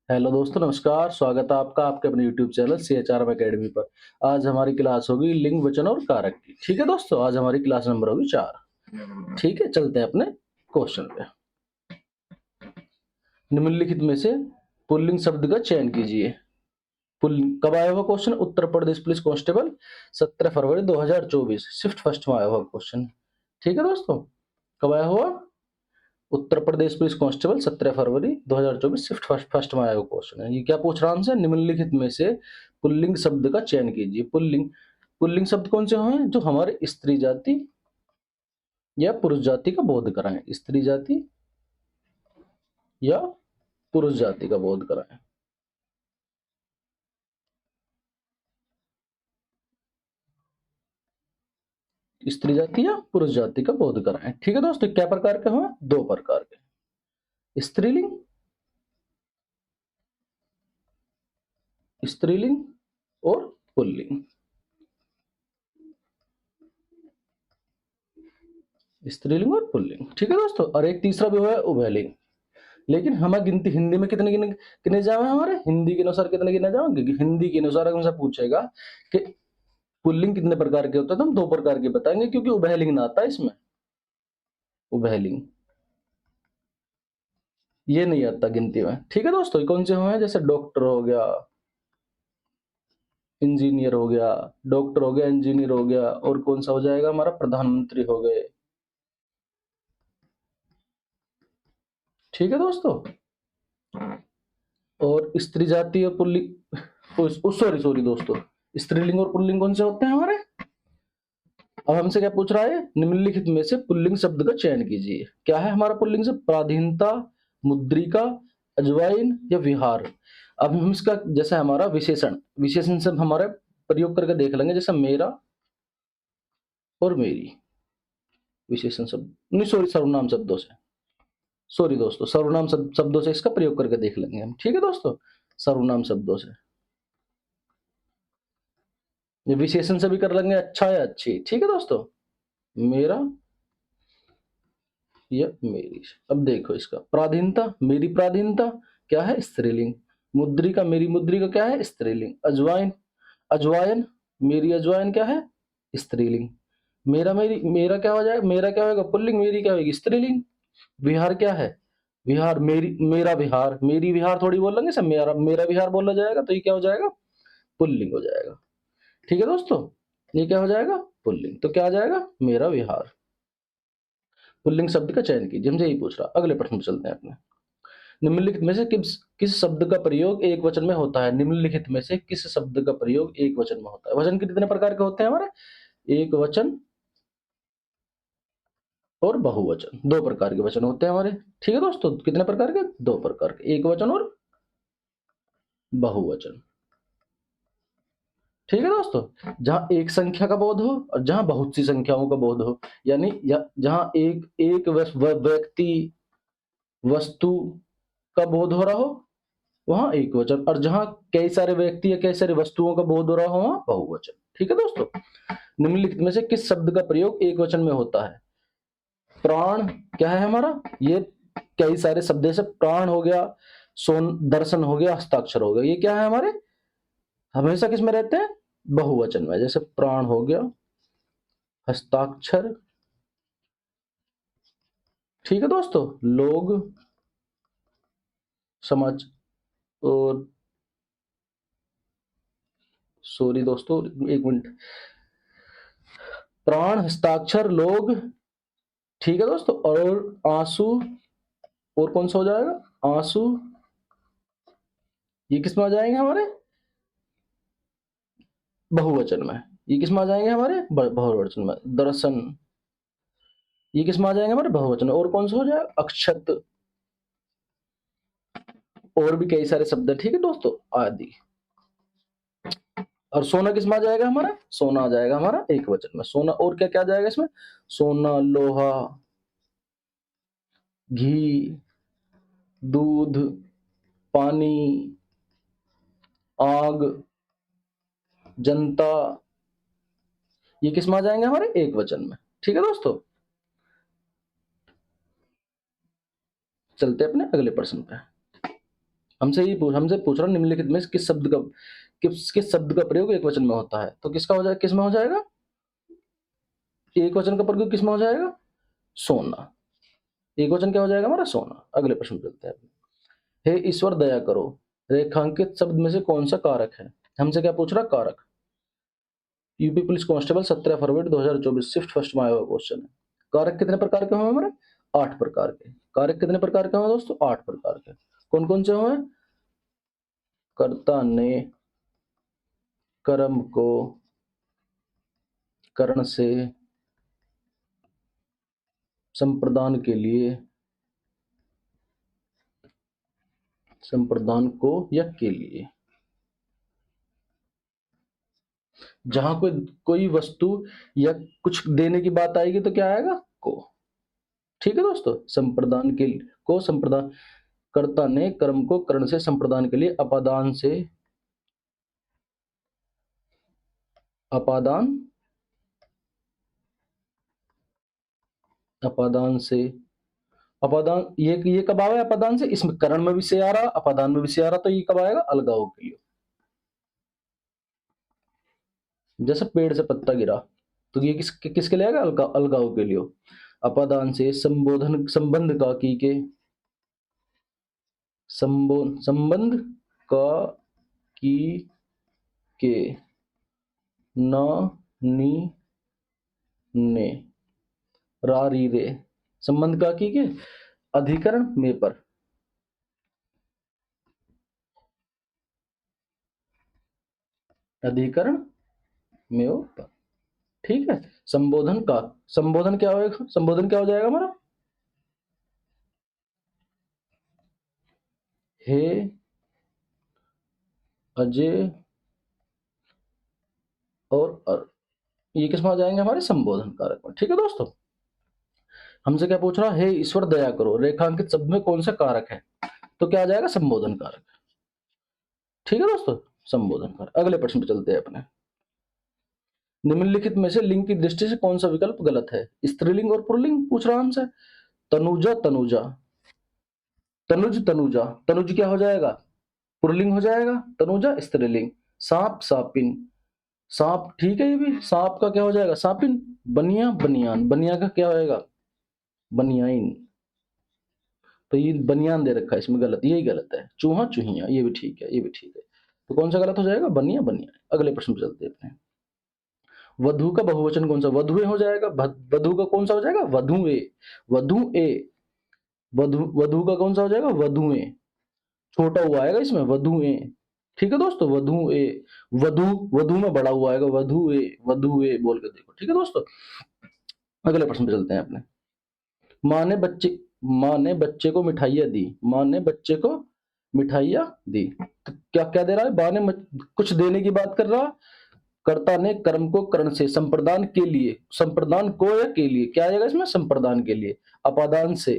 Hello दोस्तों, नमस्कार। स्वागत है आपका आपके अपने यूट्यूब चैनल CHRM अकेडमी पर। आज हमारी क्लास होगी लिंग, वचन और कारक की। ठीक है दोस्तों, आज हमारी क्लास नंबर होगी 4। ठीक है, चलते हैं अपने क्वेश्चन पे। निम्नलिखित में से पुल्लिंग शब्द का चयन कीजिए। कब आया हुआ question? Uttar Pradesh police constable 17 फरवरी 2024 शिफ्ट फर्स्ट में आया हुआ क्वेश्चन। ठीक है दोस्तों, कब आया हुआ? उत्तर प्रदेश पुलिस कांस्टेबल 17 फरवरी 2024 शिफ्ट फर्स्ट में आया हुआ क्वेश्चन है। ये क्या पूछ रहा है हमसे? निम्नलिखित में से पुल्लिंग शब्द का चयन कीजिए। पुल्लिंग पुल्लिंग शब्द कौन से हैं? जो हमारे स्त्री जाति या पुरुष जाति का बोध कराएं। स्त्री जाति या पुरुष जाति का बोध कराएं। स्त्री जाति या पुरुष जाति का बोध कराएं। ठीक है दोस्तों, क्या प्रकार के हैं? 2 प्रकार के। स्त्रीलिंग और पुल्लिंग। स्त्रीलिंग और पुल्लिंग। ठीक है दोस्तों, और एक तीसरा भी हुआ है उभयलिंग। लेकिन हमें गिनती हिंदी में कितने गिने जावे? हमारे हिंदी के अनुसार कितने गिने जावे? क्योंकि हिंदी के अनुसार हमसे पूछेगा कि पुल्लिंग कितने प्रकार के होते हैं, तो हम 2 प्रकार के बताएंगे, क्योंकि उभयलिंग ना आता है इसमें। उभयलिंग ये नहीं आता गिनती में। ठीक है दोस्तों, ये कौन से हुए हैं? जैसे डॉक्टर हो गया, इंजीनियर हो गया। डॉक्टर हो गया, इंजीनियर हो गया, और कौन सा हो जाएगा हमारा? प्रधानमंत्री हो गए। ठीक है दोस्तों, और स्त्री जाति और पुल्लिंग, सॉरी सॉरी दोस्तों, स्त्रीलिंग और पुल्लिंग कौन से होते हैं हमारे? अब हमसे क्या पूछ रहा है? निम्नलिखित में से पुल्लिंग शब्द का चयन कीजिए। क्या है हमारा पुल्लिंग शब्द? प्राधीनता, मुद्रिका, अजवाइन या विहार। अब हम इसका जैसे हमारा विशेषण विशेषण शब्द हमारे प्रयोग करके देख लेंगे, जैसे मेरा और मेरी। विशेषण शब्द नहीं, सॉरी, सर्वनाम शब्दों से। सॉरी दोस्तों, सर्वनाम शब्दों से इसका प्रयोग करके देख लेंगे हम। ठीक है दोस्तों, सर्वनाम शब्दों से। ये विशेषण से भी कर लेंगे, अच्छा या अच्छी। ठीक है दोस्तों, मेरा या मेरी। अब देखो इसका प्राधीनता, मेरी प्राधीनता क्या है? स्त्रीलिंग। मुद्रिका, मेरी मुद्रिका क्या है? स्त्रीलिंग। अजवाइन, अजवायन, मेरी अजवायन क्या है? स्त्रीलिंग। मेरा क्या हो जाएगा? मेरा क्या होगा? पुल्लिंग। मेरी क्या होगी? स्त्रीलिंग। विहार क्या है? विहार, मेरा विहार। मेरी विहार थोड़ी बोल लेंगे सब, मेरा मेरा विहार बोला जाएगा, तो ये क्या हो जाएगा? पुल्लिंग हो जाएगा। ठीक है दोस्तों, ये क्या हो जाएगा? पुल्लिंग। तो क्या आ जाएगा? मेरा विहार। पुल्लिंग शब्द का चयन कीजिए, हमसे यही पूछ रहा। अगले प्रश्न पे चलते हैं अपने। निम्नलिखित में से किस शब्द का प्रयोग एक वचन में होता है? निम्नलिखित में से किस शब्द का प्रयोग एक वचन में होता है? वचन कितने प्रकार के होते हैं हमारे? एक वचन और बहुवचन। 2 प्रकार के वचन होते हैं हमारे। ठीक है दोस्तों, कितने प्रकार के? 2 प्रकार के, एक वचन और बहुवचन। ठीक है दोस्तों, जहां एक संख्या का बोध हो और जहां बहुत सी संख्याओं का बोध हो, यानी जहां एक एक व्यक्ति, वस्तु का बोध हो रहा हो, वहां एक वचन, और जहां कई सारे व्यक्ति या कई सारी वस्तुओं का बोध हो रहा हो, वहां बहुवचन। ठीक है दोस्तों, निम्नलिखित में से किस शब्द का प्रयोग एक वचन में होता है? प्राण क्या है हमारा? ये कई सारे शब्द से, प्राण हो गया, सोन, दर्शन हो गया, हस्ताक्षर हो गया, ये क्या है हमारे? हमेशा किस में रहते हैं? बहुवचन में। जैसे प्राण हो गया, हस्ताक्षर। ठीक है दोस्तों, लोग, समाज, और सॉरी दोस्तों, एक मिनट। प्राण, हस्ताक्षर, लोग। ठीक है दोस्तों, और आंसू, और कौन सा हो जाएगा? आंसू। ये किस में आ जाएंगे हमारे? बहुवचन में। ये किस में आ जाएंगे हमारे? बहुवचन में। दर्शन, ये किस में आ जाएंगे हमारे? बहुवचन में। और कौन सा हो जाएगा? अक्षत, और भी कई सारे शब्द है। ठीक है दोस्तों, आदि। और सोना किस में आ जाएगा हमारा? सोना आ जाएगा हमारा एक वचन में। सोना, और क्या क्या आ जाएगा इसमें? सोना, लोहा, घी, दूध, पानी, आग, जनता, ये किस में आ जाएंगे हमारे? एक वचन में। ठीक है दोस्तों, चलते अपने अगले प्रश्न पे। हमसे पूछ रहा निम्नलिखित में से किस शब्द का प्रयोग एक वचन में होता है, तो किस में हो जाएगा, एक वचन का प्रयोग किस में हो जाएगा, सोना। एक वचन क्या हो जाएगा हमारा, सोना। अगले प्रश्न पे चलते हैं। हे ईश्वर दया करो, रेखांकित शब्द में से कौन सा कारक है। हमसे क्या पूछ रहा, कारक। यूपी पुलिस कांस्टेबल 17 फरवरी 2024 शिफ्ट फर्स्ट में आया हुआ क्वेश्चन है। कारक कितने प्रकार के होंगे हमारे, 8 प्रकार के। कारक कितने प्रकार के होंगे दोस्तों, 8 प्रकार के। कौन कौन से होंगे, कर्ता ने कर्म को करण से संप्रदान के लिए, संप्रदान को या के लिए। जहां कोई वस्तु या कुछ देने की बात आएगी तो क्या आएगा, को। ठीक है दोस्तों, संप्रदान के को संप्रदान, कर्ता ने कर्म को करण से संप्रदान के लिए अपादान से, अपादान अपादान से, अपादान ये कब आया अपादान से, इसमें करण में भी से आ रहा, अपादान में भी से आ रहा, तो ये कब आएगा, अलगाव के लिए। जैसे पेड़ से पत्ता गिरा, तो ये किसके लिए आएगा, अलगाव के लिए। अपादान से संबंध का की के, संबंध का की के, न नी ने, रा री रे, संबंध का की के, अधिकरण में पर, अधिकरण में पर। ठीक है, संबोधन का, संबोधन क्या होगा, संबोधन क्या हो जाएगा हमारा, हे अजय और ये किसमें आ जाएंगे हमारे, संबोधन कारक में। ठीक है दोस्तों, हमसे क्या पूछ रहा, हे ईश्वर दया करो, रेखांकित शब्द में कौन सा कारक है, तो क्या आ जाएगा, संबोधन कारक। ठीक है दोस्तों, संबोधन कारक। अगले प्रश्न पे चलते हैं अपने। निम्नलिखित में से लिंग की दृष्टि से कौन सा विकल्प गलत है, स्त्रीलिंग और पुल्लिंग पूछ रहा हमसे। तनुजा तनुजा, तनुजा, तनुज क्या हो जाएगा, पुल्लिंग हो जाएगा, तनुजा स्त्रीलिंग। सांप सापिन, सांप ठीक है, ये भी सांप का क्या हो जाएगा, सापिन। बनिया बनियान, बनिया का क्या होएगा, बनियाइन। तो ये बनियान दे रखा है, इसमें गलत, यही गलत है। चूहा चूहिया, ये भी ठीक है, ये भी ठीक है। तो कौन सा गलत हो जाएगा, बनिया बनिया। अगले प्रश्न पे चलते हैं। वधु का बहुवचन कौन सा, वधुए हो जाएगा। वधु का कौन सा हो जाएगा, वधुए, वधुए। वधु का कौन सा हो जाएगा, वधुए। छोटा हुआ आएगा इसमें, वधुए। ठीक है दोस्तों, वधुए। वधु, वधु में बड़ा हुआ आएगा, वधुए, वधुए बोल के देखो। ठीक है दोस्तों, अगले प्रश्न पे चलते हैं अपने। माँ ने बच्चे माँ ने बच्चे को मिठाइयाँ दी, माँ ने बच्चे को मिठाइयाँ दी। तो क्या क्या दे रहा है, माँ ने कुछ देने की बात कर रहा। कर्ता ने कर्म को करण से संप्रदान के लिए, संप्रदान को या के लिए, क्या आएगा इसमें, संप्रदान के लिए, अपादान से।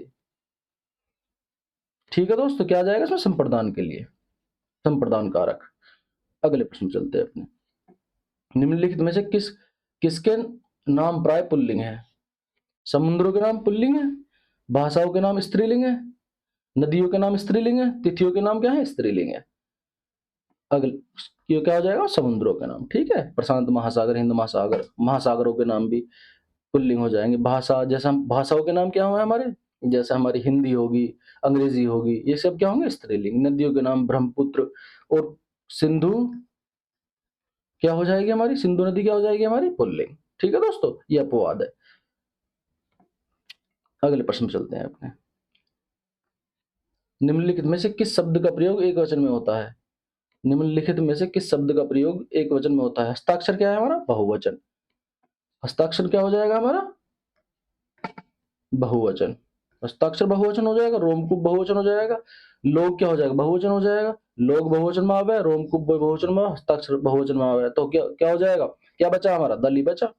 ठीक है दोस्तों, क्या आ जाएगा इसमें, संप्रदान के लिए, संप्रदान कारक। अगले प्रश्न चलते हैं अपने। निम्नलिखित में से किसके नाम प्राय पुल्लिंग है। समुद्रों के नाम पुल्लिंग है, भाषाओं के नाम स्त्रीलिंग है, नदियों के नाम स्त्रीलिंग है, तिथियों के नाम क्या है, स्त्रीलिंग है। अगले ये क्या हो जाएगा, समुद्रों के नाम। ठीक है, प्रशांत महासागर, हिंद महासागर, महासागरों के नाम भी पुल्लिंग हो जाएंगे। भाषा, जैसे हम भाषाओं के नाम क्या होंगे हमारे, जैसे हमारी हिंदी होगी, अंग्रेजी होगी, ये सब क्या होंगे, स्त्रीलिंग। नदियों के नाम ब्रह्मपुत्र और सिंधु क्या हो जाएगी हमारी, सिंधु नदी क्या हो जाएगी हमारी, पुल्लिंग। ठीक है दोस्तों, ये अपवाद है। अगले प्रश्न चलते हैं अपने। निम्नलिखित में से किस शब्द का प्रयोग एक वचन में होता है, निम्नलिखित में से किस शब्द का प्रयोग एक वचन में होता है। हस्ताक्षर क्या है हमारा, बहुवचन। हस्ताक्षर क्या हो जाएगा हमारा, बहुवचन। हस्ताक्षर बहुवचन हो जाएगा, रोमकूप बहुवचन हो जाएगा, लोग क्या हो जाएगा, बहुवचन हो जाएगा। लोग बहुवचन में आवे, रोमकूप बहुवचन में, हस्ताक्षर बहुवचन में आवे, तो क्या क्या हो जाएगा, क्या बचा हमारा, दल ही बचा।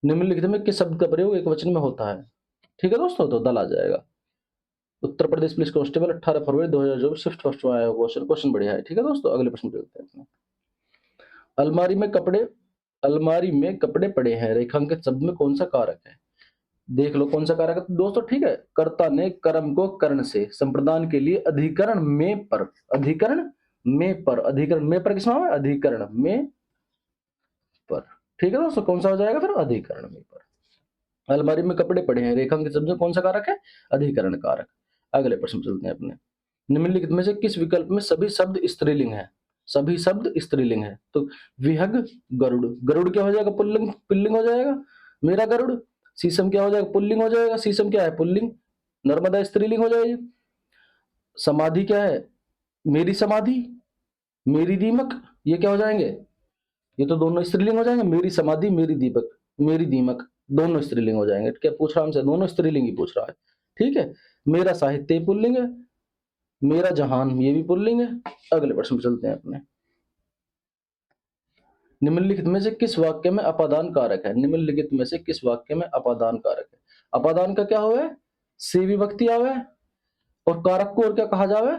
निम्नलिखित में किस शब्द का प्रयोग एक वचन में होता है। ठीक है दोस्तों, तो दल आ जाएगा। उत्तर प्रदेश पुलिस कांस्टेबल 18 फरवरी 2024 शिफ्ट फर्स्ट में आया क्वेश्चन, क्वेश्चन बढ़िया है। ठीक है दोस्तों, अगले प्रश्न चलते हैं। अलमारी में कपड़े पड़े हैं, रेखांकित शब्द में कौन सा कारक है। देख लो कौन सा कारक है दोस्तों, ठीक है। कर्ता ने कर्म को कर्ण से संप्रदान के लिए अधिकरण में पर, अधिकरण में पर, अधिकरण में पर किसमें है, अधिकरण में पर, ठीक है दोस्तों। कौन सा हो जाएगा फिर, अधिकरण में पर। अलमारी में कपड़े पड़े हैं, रेखांकित शब्द में कौन सा कारक है, अधिकरण कारक। अगले प्रश्न चलते हैं अपने। निम्नलिखित में से किस विकल्प में सभी शब्द स्त्रीलिंग है, सभी शब्द स्त्रीलिंग है। तो विहग, गरुड़, गरुड़ क्या हो जाएगा, पुल्लिंग, पुल्लिंग हो जाएगा, मेरा गरुड़। शीशम क्या हो जाएगा, पुल्लिंग हो जाएगा, शीशम क्या है, पुल्लिंग। नर्मदा स्त्रीलिंग हो जाएगी। समाधि क्या है, मेरी समाधि, मेरी दीमक, ये क्या हो जाएंगे, ये तो दोनों स्त्रीलिंग हो जाएंगे। मेरी समाधि, मेरी दीपक, मेरी दीमक, दोनों स्त्रीलिंग हो जाएंगे। क्या पूछ रहा हमसे, दोनों स्त्रीलिंग ही पूछ रहा है, ठीक है। मेरा साहित्य पुल्लिंग है, मेरा जहान ये भी पुल्लिंग है। अगले प्रश्न पे चलते हैं अपने। निम्नलिखित में से किस वाक्य में अपादान कारक है, निम्नलिखित में से किस वाक्य में अपादान कारक है। अपादान का क्या हुआ है, से विभक्ति आवे, और कारक को और क्या कहा जावे,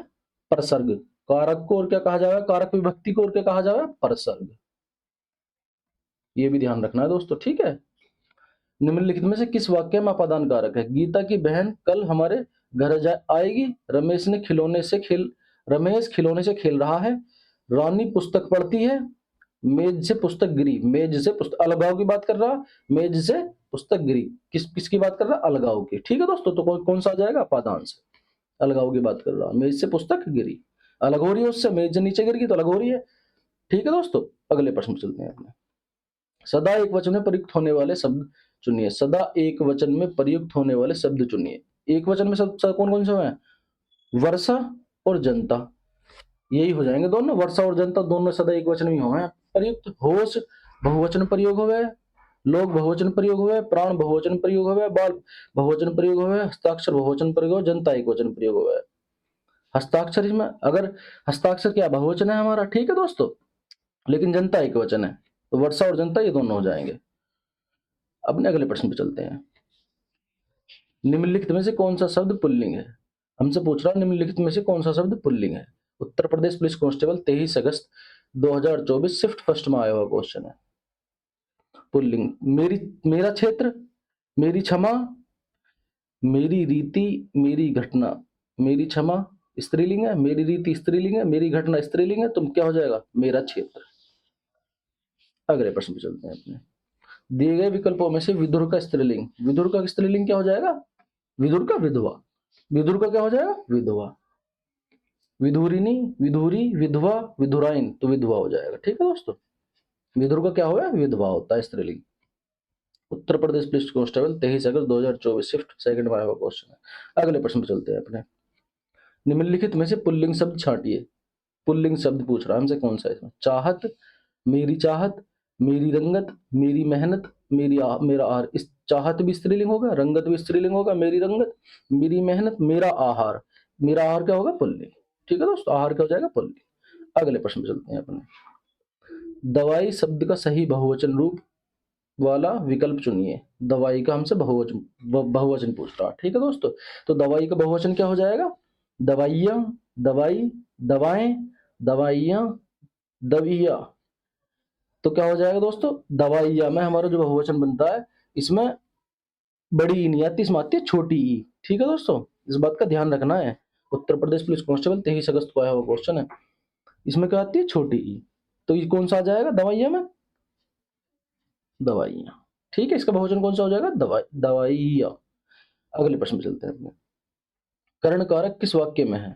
प्रसर्ग। कारक को और क्या कहा जावे, कारक विभक्ति को और क्या कहा जावे, प्रसर्ग। ये भी ध्यान रखना है दोस्तों, ठीक है। निम्नलिखित में से किस वाक्य में अपादान कारक है। गीता की बहन कल हमारे घर आएगी, रमेश खिलौने से खेल रहा है, रानी पुस्तक पढ़ती है, मेज से पुस्तक गिरी, मेज से पुस्तक, अलगाव की बात कर रहा, मेज से पुस्तक गिरी, किसकी बात कर रहा, अलगाव की, ठीक है दोस्तों। तो कौन सा आ जाएगा, अपादान से, अलगाव की बात कर रहा, मेज से पुस्तक गिरी, अलग हो रही है उससे, मेज नीचे गिर गई तो अलग हो रही है, ठीक है दोस्तों। अगले प्रश्न चलते हैं अपने। सदा एक वचन में प्रयुक्त होने वाले शब्द चुनिए, सदा एक वचन में प्रयुक्त होने वाले शब्द चुनिए। एक वचन में शब्द कौन कौन से हैं, वर्षा और जनता, यही हो जाएंगे दोनों, वर्षा और जनता दोनों सदा एक वचन में हुए हैं प्रयुक्त। होश बहुवचन प्रयोग हुए, लोग बहुवचन प्रयोग हुए, प्राण बहुवचन प्रयोग हुए, बाल बहुवचन प्रयोग हुए, हस्ताक्षर बहुवचन प्रयोग हुए, जनता एक वचन प्रयोग हुआ है। हस्ताक्षर में अगर हस्ताक्षर क्या बहुवचन है हमारा, ठीक है दोस्तों, लेकिन जनता एक वचन है, तो वर्षा और जनता ये दोनों हो जाएंगे। अपने अगले प्रश्न पे चलते हैं। निम्नलिखित में से कौन सा शब्द पुल्लिंग है, हमसे पूछ रहा निम्नलिखित में से कौन सा शब्द पुल्लिंग है। उत्तर प्रदेश पुलिस कांस्टेबल 23 अगस्त 2024 शिफ्ट फर्स्ट में आया हुआ क्वेश्चन है। पुल्लिंग, मेरा क्षेत्र, मेरी क्षमा, मेरी रीति, मेरी घटना। मेरी क्षमा स्त्रीलिंग है, मेरी रीति स्त्रीलिंग है, मेरी घटना स्त्रीलिंग है, तुम क्या हो जाएगा, मेरा क्षेत्र। अगले प्रश्न पे चलते हैं अपने। दिए गए विकल्पों में से विदुर का स्त्रीलिंग, विदुर का स्त्रीलिंग क्या हो जाएगा, विदुर का विधवा, विदुर का क्या हो जाएगा, विधवा। विधुरिनी, विधुरी, विधवा, विधुराइन, तो विधवा हो जाएगा, ठीक है दोस्तों। विदुर का क्या हुआ, विधवा होता है स्त्रीलिंग। उत्तर प्रदेश पुलिस कांस्टेबल 23 अगस्त 2024 शिफ्ट सेकंड में आया हुआ क्वेश्चन है। अगले प्रश्न पे चलते हैं अपने। निम्नलिखित में से पुल्लिंग शब्द छांटिए, पुल्लिंग शब्द पूछ रहा है हमसे कौन सा है इसमें। चाहत, मेरी चाहत, मेरी रंगत, मेरी मेहनत, मेरा आहार। इस चाहत भी स्त्रीलिंग होगा, रंगत भी स्त्रीलिंग होगा, मेरी रंगत, मेरी मेहनत, मेरा आहार। मेरा आहार क्या होगा, पुल्लिंग, ठीक है दोस्तों, आहार क्या हो जाएगा, पुल्लिंग। अगले प्रश्न पे चलते हैं अपने। दवाई शब्द का सही बहुवचन रूप वाला विकल्प चुनिए। दवाई का हमसे बहुवचन पूछ रहा है, ठीक है दोस्तों। तो दवाई का बहुवचन क्या हो जाएगा, दवाइयाँ, दवाई, दवाएं, दवाइयाँ, दविया। तो क्या हो जाएगा दोस्तों, दवाइयाँ में हमारा जो बहुवचन बनता है, इसमें बड़ी ई नहीं आती, इसमें आती है छोटी ई, ठीक है दोस्तों, इस बात का ध्यान रखना है। उत्तर प्रदेश पुलिस कांस्टेबल 23 अगस्त को आया हुआ क्वेश्चन है, इसमें क्या आती है, छोटी ई। तो ये कौन सा आ जाएगा, दवाइयाँ में, दवाइयाँ, ठीक है। इसका बहुवचन कौन सा हो जाएगा, दवाइयाँ। अगले प्रश्न पे चलते हैं अपने। कर्ण कारक किस वाक्य में है।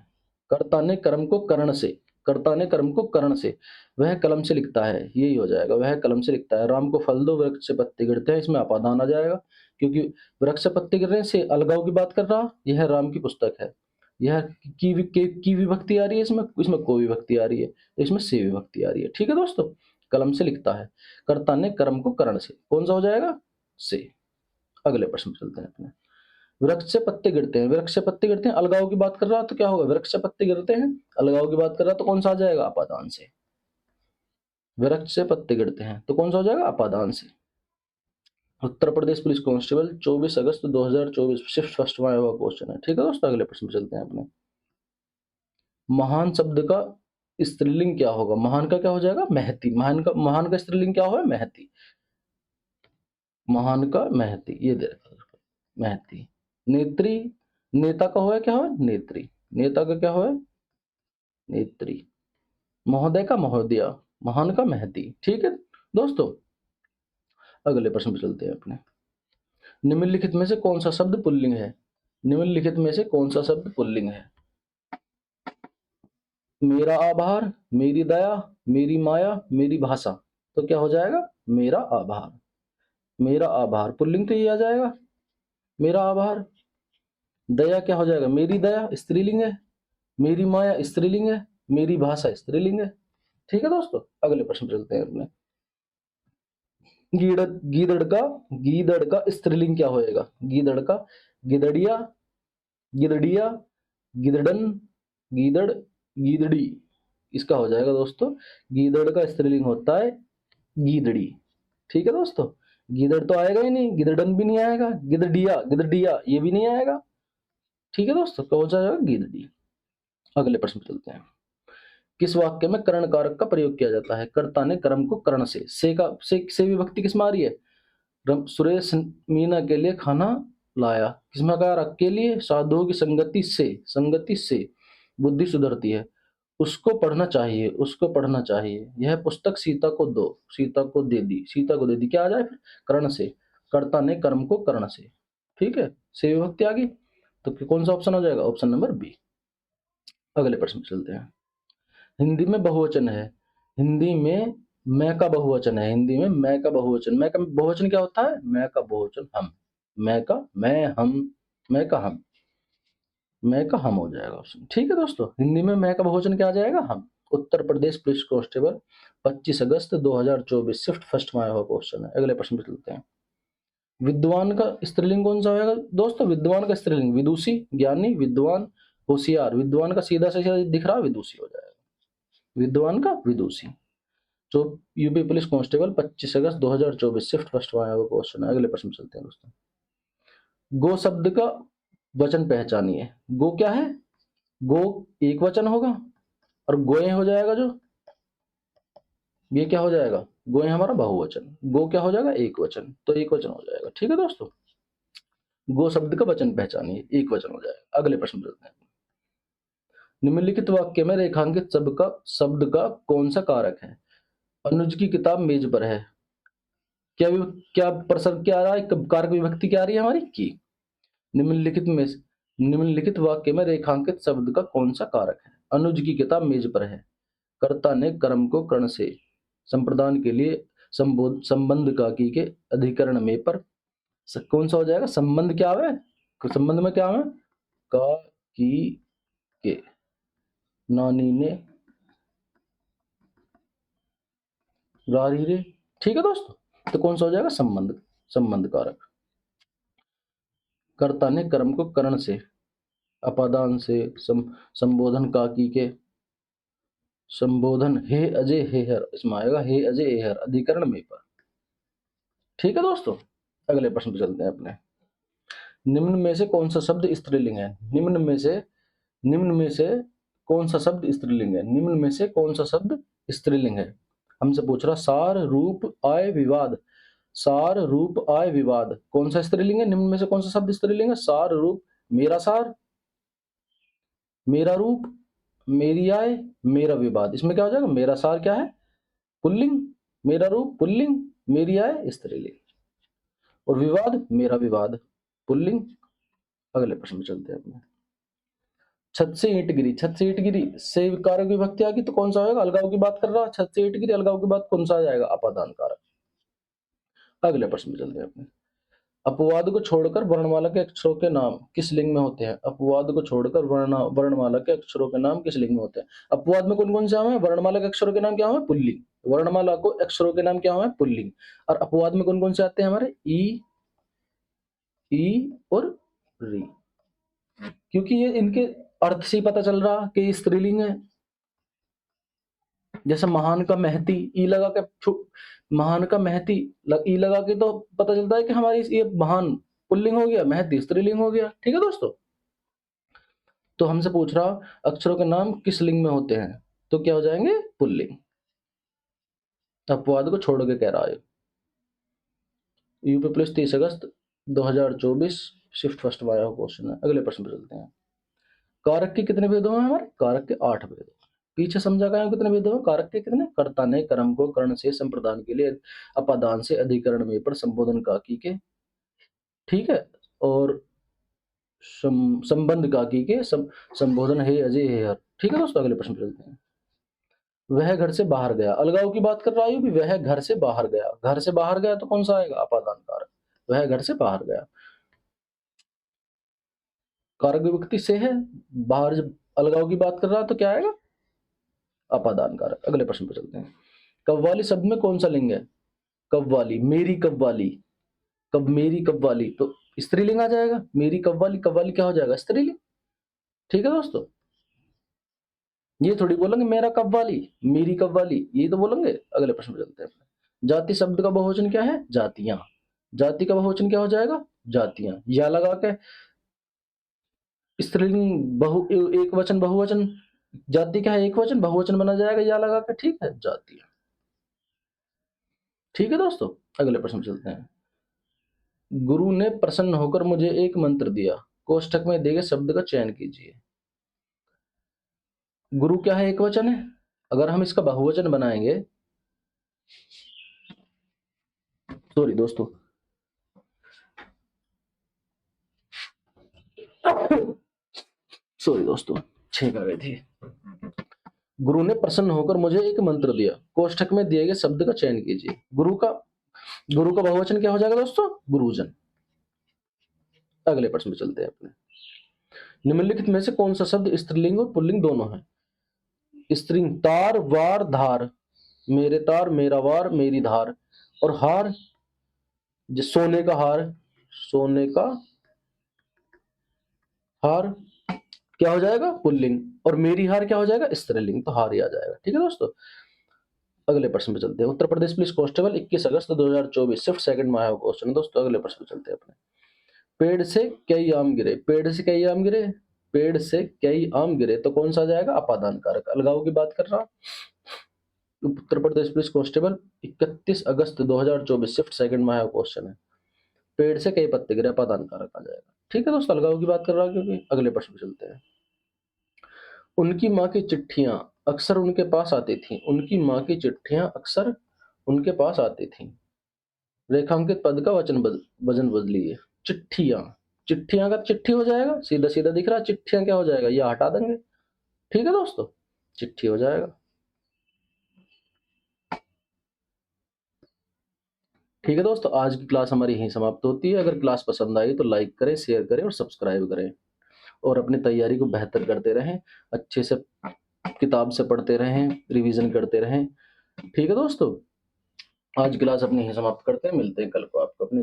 कर्ता ने कर्म को कर्ण से, कर्ता ने कर्म को कर्ण से, वह कलम से लिखता है, यही हो जाएगा, वह कलम से लिखता है। राम को फल दो वृक्ष से पत्ते गिरते हैं, इसमें अपादान आ जाएगा, क्योंकि वृक्ष से पत्ते गिरने से अलगाव की बात कर रहा, यह राम की पुस्तक है। यह की विभक्ति आ रही है, इसमें इसमें को विभक्ति आ रही है, तो इसमें से विभक्ति आ रही है, ठीक है दोस्तों। कलम से लिखता है, कर्ता ने कर्म को कर्ण से, कौन सा हो जाएगा, से। अगले प्रश्न पे चलते हैं अपने। वृक्ष से पत्ते गिरते हैं, वृक्ष से पत्ते गिरते हैं, अलगाव की बात कर रहा तो क्या होगा, वृक्ष से पत्ते गिरते हैं, अलगाव की बात कर रहा तो कौन सा आ जाएगा, अपादान से। वृक्ष से पत्ते गिरते हैं तो कौन सा हो जाएगा, अपादान से। उत्तर प्रदेश पुलिस कांस्टेबल 24 अगस्त 2024 शिफ्ट फर्स्ट में आया हुआ क्वेश्चन है, ठीक है दोस्तों। अगले प्रश्न पे चलते हैं अपने। महान शब्द का स्त्रीलिंग क्या होगा, महान का क्या हो जाएगा, महती। महान का स्त्रीलिंग क्या होगा, महती, महान का महती, ये दे रखा है। महती। नेत्री, नेता का होया क्या होया? नेत्री। नेता का क्या होया? नेत्री। महोदय का महोदया, महान का महती। ठीक है दोस्तों, अगले प्रश्न पे चलते हैं अपने। निम्नलिखित में से कौन सा शब्द पुल्लिंग है? निम्नलिखित में से कौन सा शब्द पुल्लिंग है? मेरा आभार, मेरी दया, मेरी माया, मेरी भाषा। तो क्या हो जाएगा? मेरा आभार। मेरा आभार पुल्लिंग तो ये आ जाएगा, मेरा आभार। दया क्या हो जाएगा? मेरी दया स्त्रीलिंग है। मेरी माया स्त्रीलिंग है। मेरी भाषा स्त्रीलिंग है। ठीक है दोस्तों, अगले प्रश्न पे चलते हैं अपने। गीदड़, गीदड़ का स्त्रीलिंग क्या होएगा? गीदड़ का, गिदड़िया, गिदड़िया, गिदड़न, गीदड़, गीदड़ी। इसका हो जाएगा दोस्तों, गीदड़ का स्त्रीलिंग होता है गीदड़ी। ठीक है दोस्तों, गीदड़ तो आएगा ही नहीं, गिदड़न भी नहीं आएगा, गिदड़िया, गिदड़िया ये भी नहीं आएगा। ठीक है दोस्तों, तो हो जाएगा गीदड़ी। अगले प्रश्न पे चलते हैं। किस वाक्य में कर्ण कारक का प्रयोग किया जाता है? कर्ता ने कर्म को कर्ण से का से विभक्ति किस में आ रही है? सुरेश मीना के लिए खाना लाया, किसमें कारक के लिए? साधुओं की संगति से, संगति से बुद्धि सुधरती है। उसको पढ़ना चाहिए, उसको पढ़ना चाहिए। यह पुस्तक सीता को दो, सीता को दे दी, सीता को दे दी। क्या आ जाए फिर? कर्ण से। कर्ता ने कर्म को कर्ण से। ठीक है, से विभक्ति आ गई, तो कौन सा ऑप्शन हो जाएगा? Option number B. अगले प्रश्न पे चलते हैं। हिंदी में बहुवचन है, हिंदी में मैं का बहुवचन है, हिंदी में मैं का बहुवचन। मैं का बहुवचन क्या होता है? मैं का बहुवचन हम। मैं का मैं, हम, मैं का हम। मैं का हम हो जाएगा ऑप्शन। ठीक है दोस्तों, हिंदी में मैं का बहुवचन क्या आ जाएगा? हम। उत्तर प्रदेश पुलिस कांस्टेबल 25 अगस्त 2024 शिफ्ट फर्स्ट में आया हुआ क्वेश्चन है। अगले प्रश्न पे चलते हैं। विद्वान का स्त्रीलिंग कौन सा होगा दोस्तों? विद्वान का स्त्रीलिंग विदुषी, ज्ञानी, विद्वान, होशियार। विद्वान का सीधा से सीधा दिख रहा, विदुषी हो जाएगा। विद्वान का विदुषी। तो यूपी पुलिस कांस्टेबल 25 अगस्त 2024 शिफ्ट फर्स्ट में आया हुआ क्वेश्चन है। अगले प्रश्न चलते हैं दोस्तों। गो शब्द का वचन पहचानिए। गो क्या है? गो एक वचन होगा, और गोए हो जाएगा जो, ये क्या हो जाएगा? गोए हमारा बहुवचन, गो क्या हो जाएगा? एक वचन, तो एक वचन हो जाएगा। ठीक है दोस्तों, गो शब्द का वचन पहचानिए, एक वचन हो जाएगा। अगले प्रश्न चलते हैं। निम्नलिखित वाक्य में रेखांकित शब्द का कौन सा कारक है? अनुज की किताब मेज पर है। क्या क्या प्रसंग क्या आ रहा है? कारक विभक्ति क्या आ रही है हमारी? की। निम्नलिखित में निम्नलिखित वाक्य में रेखांकित शब्द का कौन सा कारक है? अनुज की किताब मेज पर है। कर्ता ने कर्म को कर्ण से। संप्रदान के लिए संबंध का की के अधिकरण में पर। कौन सा हो जाएगा? संबंध क्या है? संबंध में क्या है? का की के। नानी ने रारी रे। ठीक है दोस्तों, तो कौन सा हो जाएगा? संबंध, संबंध कारक। कर्ता ने कर्म को कर्ण से, अपादान से, संबोधन काकी के, संबोधन हे अजय हे हर, इसमें आएगा हे अजय हे हर, अधिकरण में पर। ठीक है दोस्तों, अगले प्रश्न पे चलते हैं अपने। निम्न में से कौन सा शब्द स्त्रीलिंग है? निम्न में से कौन सा शब्द स्त्रीलिंग है? निम्न में से कौन सा शब्द स्त्रीलिंग है? हमसे पूछ रहा सार रूप आय विवाद। सार रूप आय विवाद कौन सा स्त्रीलिंग है? निम्न में से कौन सा शब्द स्त्रीलिंग है? सार रूप, मेरा सार, मेरा रूप, मेरी आय, मेरा विवाद। इसमें क्या हो जाएगा? मेरा सार क्या है? पुल्लिंग, मेरा रूप पुल्लिंग, मेरी आय स्त्रीलिंग, और विवाद मेरा विवाद पुल्लिंग। अगले प्रश्न में चलते हैं अपने। छत से ईंट गिरी, छत से ईंट गिरी से कारक विभक्ति आ गई, तो कौन सा होगा? अलगाव की बात कर रहा, छत से ईंट गिरी, अलगाव की बात कौन सा आ जाएगा? अपादान कारक। अगले प्रश्न में चलते हैं अपने। अपवाद को छोड़कर वर्णमाला के अक्षरों के नाम किस लिंग में होते हैं? अपवाद को छोड़कर वर्णमाला के अक्षरों के नाम किस लिंग में होते हैं? अपवाद में कौन कौन से आम है? वर्णमाला के अक्षरों के नाम क्या है? पुल्लिंग। वर्णमाला को अक्षरों के नाम क्या है? पुल्लिंग। और अपवाद में कौन कौन से आते हैं हमारे? ई और री। क्योंकि ये इनके अर्थ से ही पता चल रहा कि ये स्त्रीलिंग है। जैसे महान का महती, ई लगा के, महान का महती, ई लगा के तो पता चलता है कि हमारी ये महान पुल्लिंग हो गया, महती स्त्रीलिंग हो गया। ठीक है दोस्तों, तो हमसे पूछ रहा अक्षरों के नाम किस लिंग में होते हैं, तो क्या हो जाएंगे? पुल्लिंग। अपवाद को छोड़ के कह रहा है। यूपी पुलिस 30 अगस्त 2024 शिफ्ट फर्स्ट में आया हुआ क्वेश्चन है। अगले प्रश्न पे चलते हैं। कारक के कितने भेद हैं हमारे? कारक के 8 भेद। पीछे समझा गया कितने भेद हैं? कारक के कितने? कर्ता ने कर्म को कर्ण से संप्रदान के लिए अपादान से अधिकरण में पर संबोधन काकी के, ठीक है, और संबंध काकी के संबोधन हे अजय हे हर। ठीक है दोस्तों, अगले प्रश्न पे चलते हैं। वह घर से बाहर गया, अलगाव की बात कर रहा है भी, वह घर से बाहर गया। घर से बाहर गया तो कौन सा आएगा? अपादान कारक। वह घर से बाहर गया, कारक विभक्ति से है, बाहर जब अलगाव की बात कर रहा है तो क्या आएगा? अपादान कारक। अगले प्रश्न पे चलते हैं। कव्वाली शब्द में कौन सा लिंग है? कव्वाली, मेरी कव्वाली। कब मेरी कव्वाली तो स्त्रीलिंग आ जाएगा। मेरी कव्वाली, कव्वाली क्या हो जाएगा? स्त्रीलिंग। ठीक है दोस्तों, ये थोड़ी बोलेंगे मेरा कव्वाली, मेरी कव्वाली, ये तो बोलेंगे। अगले प्रश्न पे चलते हैं। जाति शब्द का बहुवचन क्या है? जातियां। जाति का बहुवचन क्या हो जाएगा? जातियां। या लगा के स्त्रीलिंग बहु एक वचन बहुवचन, जाति क्या है? एक वचन, बहुवचन बना जाएगा या लगा के, ठीक है, जातियां। ठीक है दोस्तों, अगले प्रश्न चलते हैं। गुरु ने प्रसन्न होकर मुझे एक मंत्र दिया, कोष्ठक में दिए गए शब्द का चयन कीजिए। गुरु क्या है? एक वचन है। अगर हम इसका बहुवचन बनाएंगे, सॉरी दोस्तों, सॉरी दोस्तों, छींक आ गई थी। गुरु ने प्रसन्न होकर मुझे एक मंत्र दिया, कोष्ठक में दिए गए शब्द का चयन कीजिए। गुरु का बहुवचन क्या हो जाएगा दोस्तों? गुरुजन। अगले प्रश्न पे चलते हैं अपने। निम्नलिखित में से कौन सा शब्द स्त्रीलिंग और पुल्लिंग दोनों है? स्त्रीलिंग तार, वार, धार। मेरे तार, मेरा वार, मेरी धार। और हार, सोने का हार, सोने का हार क्या हो जाएगा? पुल्लिंग। और मेरी हार क्या हो जाएगा? स्त्रीलिंग। तो हार ही आ जाएगा। ठीक है दोस्तों, अगले प्रश्न पे चलते हैं। उत्तर प्रदेश पुलिस कांस्टेबल 21 अगस्त 2024 शिफ्ट सेकंड में आया हुआ क्वेश्चन है दोस्तों। अगले प्रश्न पे चलते हैं अपने। पेड़ से कई आम गिरे, पेड़ से कई आम गिरे, पेड़ से कई आम गिरे तो कौन सा जाएगा? अपादान कारक। अलगाव की बात कर रहा। उत्तर प्रदेश पुलिस कांस्टेबल 31 अगस्त 2024 शिफ्ट सेकंड में आया हुआ क्वेश्चन है। पेड़ से कई पत्ते गिरे, अपादान कारक आ जाएगा। ठीक है दोस्तों, अलगाव की बात कर रहा हूं क्योंकि। अगले प्रश्न पे चलते हैं। उनकी माँ की चिट्ठियां अक्सर उनके पास आती थीं। उनकी माँ की चिट्ठियां अक्सर उनके पास आती थीं। रेखांकित पद का वजन बदलिए। चिट्ठियां, चिट्ठियां का चिट्ठी हो जाएगा, सीधा सीधा दिख रहा है। चिट्ठियां क्या हो जाएगा? या हटा देंगे। ठीक है दोस्तों, चिट्ठी हो जाएगा। ठीक है दोस्तों, आज की क्लास हमारी यहीं समाप्त होती है। अगर क्लास पसंद आई तो लाइक करें, शेयर करें और सब्सक्राइब करें। और अपनी तैयारी को बेहतर करते रहें, अच्छे से किताब से पढ़ते रहें, रिवीजन करते रहें। ठीक है दोस्तों, आज क्लास अपनी यहीं समाप्त करते हैं। मिलते हैं कल को आपको अपने